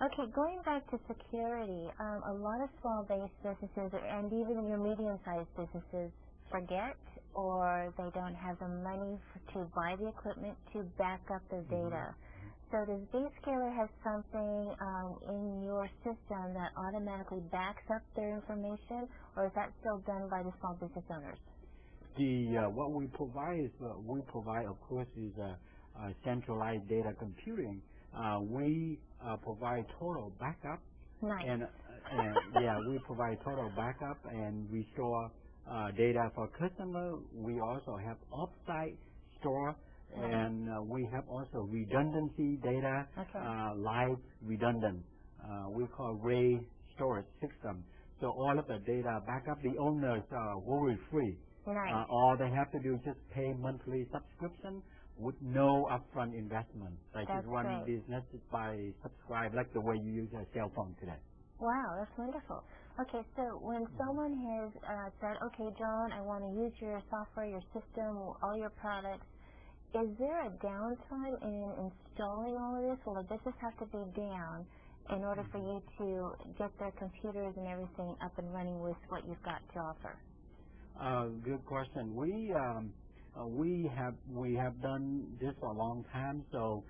Okay, going back to security, a lot of small-based businesses and even your medium-sized businesses forget or they don't have the money to buy the equipment to back up their data. So does Zscaler have something in your system that automatically backs up their information, or is that still done by the small business owners? What we provide is of course, is centralized data computing. We provide total backup. Nice. And we provide total backup and we store data for customer. We also have offsite store, and we have also redundancy data, live redundant. We call RAID storage system. So all of the data backup, the owners are worry free. Nice. All they have to do is just pay monthly subscription with no upfront investment. They just run business by subscribe, like the way you use a cell phone today. Wow, that's wonderful. Okay, so when someone has said, okay, John, I want to use your software, your system, all your products, is there a downtime in installing all of this? Will the business have to be down in order for you to get their computers and everything up and running with what you've got to offer? Good question. We have done this for a long time, so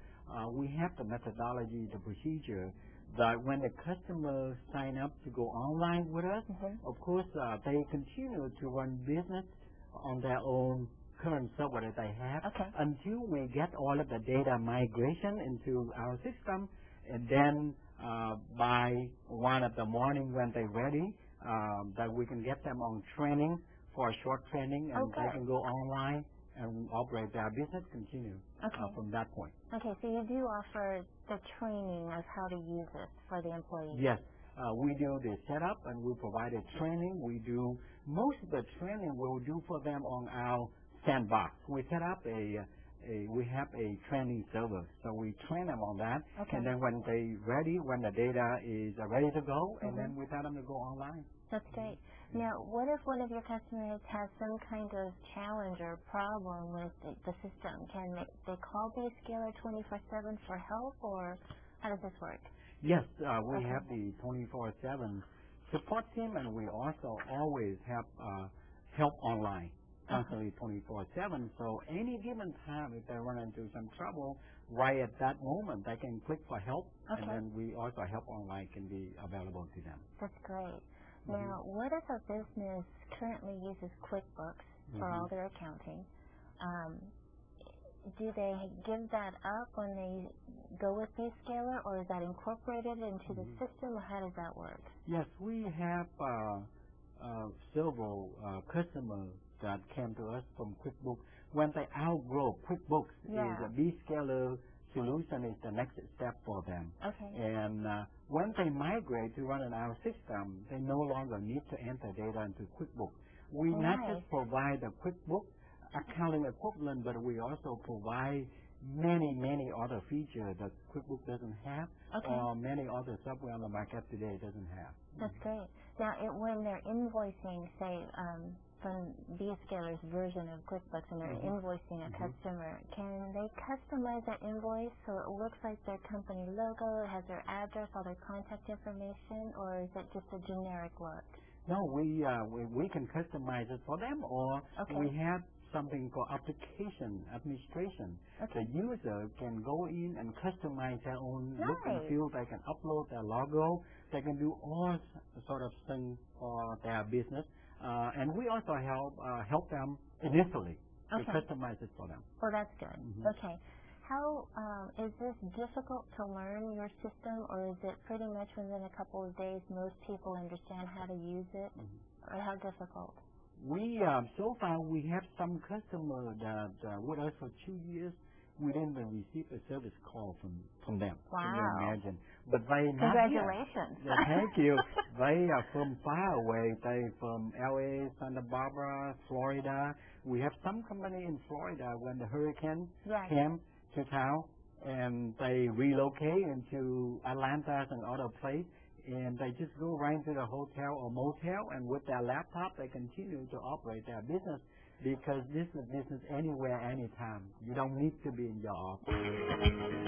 we have the methodology, the procedure that when the customers sign up to go online with us, of course they continue to run business on their own current server that they have until we get all of the data migration into our system, and then by 1 in the morning when they're ready, that we can get them on training for a short training, and they can go online and operate their business, continue from that point. Okay, so you do offer the training of how to use it for the employees. Yes, we do the setup and we provide the training. We do most of the training we'll do for them on our sandbox. We set up we have a training server, so we train them on that, and then when they're ready, when the data is ready to go, and then we tell them to go online. That's great. Now, what if one of your customers has some kind of challenge or problem with the system? Can they call Zscaler 24/7 for help, or how does this work? Yes, we have the 24/7 support team, and we also always have help online, constantly 24/7. So any given time, if they run into some trouble, right at that moment, they can click for help, and then we also help online can be available to them. That's great. Now, what if a business currently uses QuickBooks for all their accounting? Do they give that up when they go with Zscaler, or is that incorporated into the system, or how does that work? Yes, we have several customers that came to us from QuickBooks. When they outgrow QuickBooks, is a Zscaler solution is the next step for them. And when they migrate to run in our system, they no longer need to enter data into QuickBooks. We not just provide the QuickBooks accounting equivalent, but we also provide many other features that QuickBooks doesn't have, or many other software on the market today doesn't have. That's great. Now, when they're invoicing, say, from Zscaler's version of QuickBooks, and they're invoicing a customer, can they customize that invoice so it looks like their company logo, it has their address, all their contact information, or is it just a generic look? No, we can customize it for them, or we have something called application administration. The user can go in and customize their own look and feel. They can upload their logo. They can do all sort of things for their business. And we also help them initially to customize it for them. Well, that's good. Okay. How is this difficult to learn your system, or is it pretty much within a couple of days most people understand how to use it, or how difficult? We so far we have some customers that with us for 2 years. We didn't even receive a service call from them. Wow! Can you imagine? But they Congratulations! Thank you. They are from far away. They from LA, Santa Barbara, Florida. We have some company in Florida when the hurricane came to town, and they relocate into Atlanta and other place. And they just go right into the hotel or motel, and with their laptop, they continue to operate their business, because this is business anywhere, anytime. You don't need to be in your office.